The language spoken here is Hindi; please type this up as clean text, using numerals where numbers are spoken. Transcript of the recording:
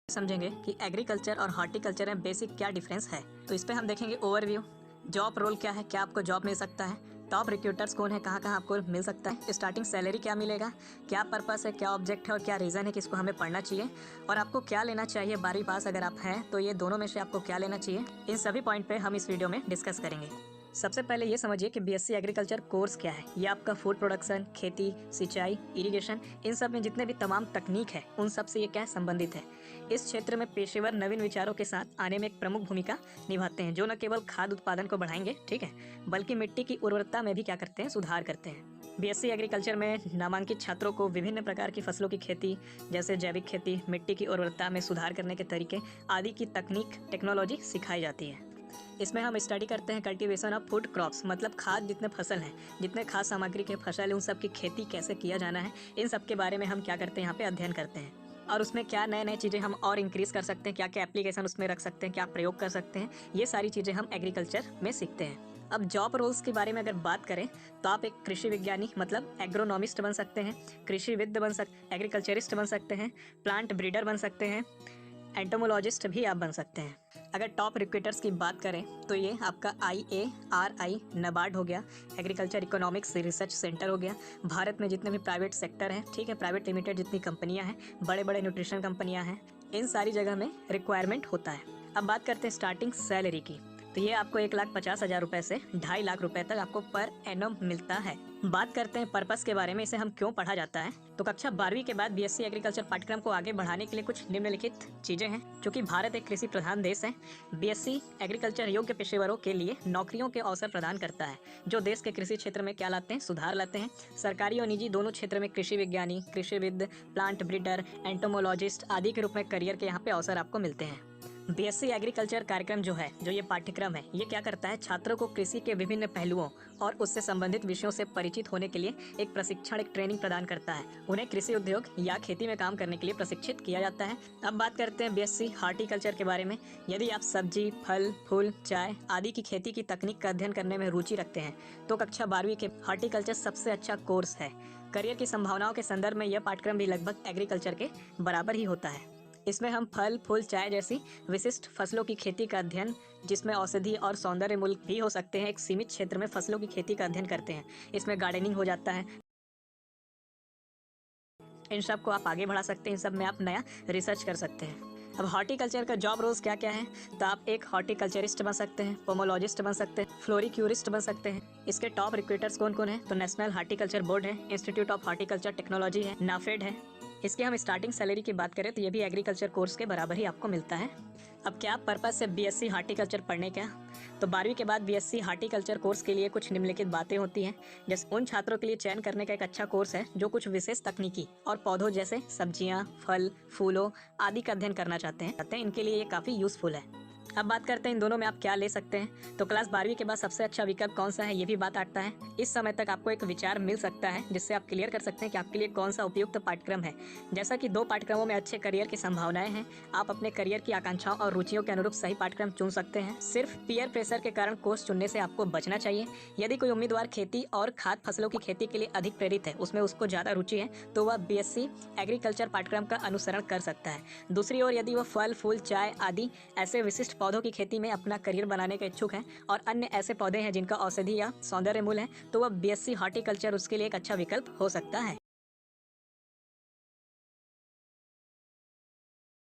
समझेंगे कि एग्रीकल्चर और हॉर्टिकल्चर में बेसिक क्या डिफरेंस है। तो इस पे हम देखेंगे ओवरव्यू, जॉब रोल क्या है, क्या आपको जॉब मिल सकता है, टॉप रिक्रूटर्स कौन है, कहाँ कहाँ आपको मिल सकता है, स्टार्टिंग सैलरी क्या मिलेगा, क्या पर्पस है, क्या ऑब्जेक्ट है और क्या रीज़न है कि इसको हमें पढ़ना चाहिए, और आपको क्या लेना चाहिए 12वीं पास अगर आप हैं तो ये दोनों में से आपको क्या लेना चाहिए। इन सभी पॉइंट पे हम इस वीडियो में डिस्कस करेंगे। सबसे पहले ये समझिए कि बीएससी एग्रीकल्चर कोर्स क्या है। ये आपका फूड प्रोडक्शन, खेती, सिंचाई, इरिगेशन, इन सब में जितने भी तमाम तकनीक है उन सब से ये क्या संबंधित है। इस क्षेत्र में पेशेवर नवीन विचारों के साथ आने में एक प्रमुख भूमिका निभाते हैं, जो न केवल खाद्य उत्पादन को बढ़ाएंगे, ठीक है, बल्कि मिट्टी की उर्वरता में भी क्या करते हैं, सुधार करते हैं। बीएससी एग्रीकल्चर में नामांकित छात्रों को विभिन्न प्रकार की फसलों की खेती जैसे जैविक खेती, मिट्टी की उर्वरता में सुधार करने के तरीके आदि की तकनीक, टेक्नोलॉजी सिखाई जाती है। इसमें हम स्टडी करते हैं कल्टीवेशन ऑफ फूड क्रॉप्स, मतलब खाद जितने फसल हैं, जितने खाद सामग्री के फसल हैं, उन सब की खेती कैसे किया जाना है, इन सब के बारे में हम क्या करते हैं, यहाँ पे अध्ययन करते हैं। और उसमें क्या नए नए चीज़ें हम और इंक्रीज़ कर सकते हैं, क्या क्या एप्लीकेशन उसमें रख सकते हैं, क्या प्रयोग कर सकते हैं, ये सारी चीज़ें हम एग्रीकल्चर में सीखते हैं। अब जॉब रोल्स के बारे में अगर बात करें तो आप एक कृषि विज्ञानी मतलब एग्रोनॉमिस्ट बन सकते हैं, कृषिविद बन सकते, एग्रीकल्चरिस्ट बन सकते हैं, प्लांट ब्रीडर बन सकते हैं, एंटोमोलॉजिस्ट भी आप बन सकते हैं। अगर टॉप रिक्रूटर्स की बात करें तो ये आपका IARI नाबार्ड हो गया, एग्रीकल्चर इकोनॉमिक्स रिसर्च सेंटर हो गया, भारत में जितने भी प्राइवेट सेक्टर हैं, ठीक है, प्राइवेट लिमिटेड जितनी कंपनियां हैं, बड़े बड़े न्यूट्रिशन कंपनियां हैं, इन सारी जगह में रिक्वायरमेंट होता है। अब बात करते हैं स्टार्टिंग सैलरी की, तो ये आपको 1,50,000 रुपये से 2.5 लाख रुपए तक आपको पर एनम मिलता है। बात करते हैं पर्पस के बारे में, इसे हम क्यों पढ़ा जाता है, तो कक्षा 12वीं के बाद बीएससी एग्रीकल्चर पाठ्यक्रम को आगे बढ़ाने के लिए कुछ निम्नलिखित चीजें हैं। क्योंकि भारत एक कृषि प्रधान देश है, बीएससी एग्रीकल्चर योग्य पेशेवरों के लिए नौकरियों के अवसर प्रदान करता है, जो देश के कृषि क्षेत्र में क्या लाते हैं, सुधार लाते हैं। सरकारी और निजी दोनों क्षेत्र में कृषि विज्ञानी, कृषिविद, प्लांट ब्रीडर, एंटोमोलॉजिस्ट आदि के रूप में करियर के यहाँ पे अवसर आपको मिलते हैं। बीएससी एग्रीकल्चर कार्यक्रम जो ये पाठ्यक्रम है, ये क्या करता है, छात्रों को कृषि के विभिन्न पहलुओं और उससे संबंधित विषयों से परिचित होने के लिए एक प्रशिक्षण, एक ट्रेनिंग प्रदान करता है। उन्हें कृषि उद्योग या खेती में काम करने के लिए प्रशिक्षित किया जाता है। अब बात करते हैं बीएससी हॉर्टिकल्चर के बारे में। यदि आप सब्जी, फल, फूल, चाय आदि की खेती की तकनीक का अध्ययन करने में रुचि रखते हैं तो कक्षा 12वीं के हॉर्टिकल्चर सबसे अच्छा कोर्स है। करियर की संभावनाओं के संदर्भ में यह पाठ्यक्रम भी लगभग एग्रीकल्चर के बराबर ही होता है। इसमें हम फल, फूल, चाय जैसी विशिष्ट फसलों की खेती का अध्ययन, जिसमें औषधि और सौंदर्य मूल्य भी हो सकते हैं, एक सीमित क्षेत्र में फसलों की खेती का अध्ययन करते हैं। इसमें गार्डनिंग हो जाता है। इन सब को आप आगे बढ़ा सकते हैं, इन सब में आप नया रिसर्च कर सकते हैं। अब हॉर्टिकल्चर का जॉब रोल्स क्या क्या है, तो आप एक हॉर्टिकल्चरिस्ट बन सकते हैं, पोमोलॉजिस्ट बन सकते हैं, फ्लोरिक्यूरिस्ट बन सकते हैं। इसके टॉप रिक्रूटर्स कौन कौन है, तो नेशनल हॉर्टिकल्चर बोर्ड है, इंस्टीट्यूट ऑफ हॉर्टिकल्चर टेक्नोलॉजी है, नाफेड है। इसके हम स्टार्टिंग सैलरी की बात करें तो ये भी एग्रीकल्चर कोर्स के बराबर ही आपको मिलता है। अब क्या पर्पस है बीएससी हॉर्टिकल्चर पढ़ने का, तो 12वीं के बाद बीएससी हॉर्टिकल्चर कोर्स के लिए कुछ निम्नलिखित बातें होती हैं। जैसे उन छात्रों के लिए चयन करने का एक अच्छा कोर्स है जो कुछ विशेष तकनीकी और पौधों जैसे सब्जियां, फल, फूलों आदि का अध्ययन करना चाहते हैं, इनके लिए ये काफ़ी यूजफुल है। अब बात करते हैं इन दोनों में आप क्या ले सकते हैं, तो क्लास 12वीं के बाद सबसे अच्छा विकल्प कौन सा है, ये भी बात आता है। इस समय तक आपको एक विचार मिल सकता है जिससे आप क्लियर कर सकते हैं कि आपके लिए कौन सा उपयुक्त पाठ्यक्रम है। जैसा कि 2 पाठ्यक्रमों में अच्छे करियर की संभावनाएं हैं, आप अपने करियर की आकांक्षाओं और रुचियों के अनुरूप सही पाठ्यक्रम चुन सकते हैं। सिर्फ पीयर प्रेशर के कारण कोर्स चुनने से आपको बचना चाहिए। यदि कोई उम्मीदवार खेती और खाद्य फसलों की खेती के लिए अधिक प्रेरित है, उसमें उसको ज़्यादा रुचि है, तो वह बीएससी एग्रीकल्चर पाठ्यक्रम का अनुसरण कर सकता है। दूसरी ओर यदि वह फल, फूल, चाय आदि ऐसे विशिष्ट पौधों की खेती में अपना करियर बनाने के इच्छुक हैं और अन्य ऐसे पौधे हैं जिनका औषधि या सौंदर्य मूल्य है, तो वह बीएससी हॉर्टिकल्चर उसके लिए एक अच्छा विकल्प हो सकता है।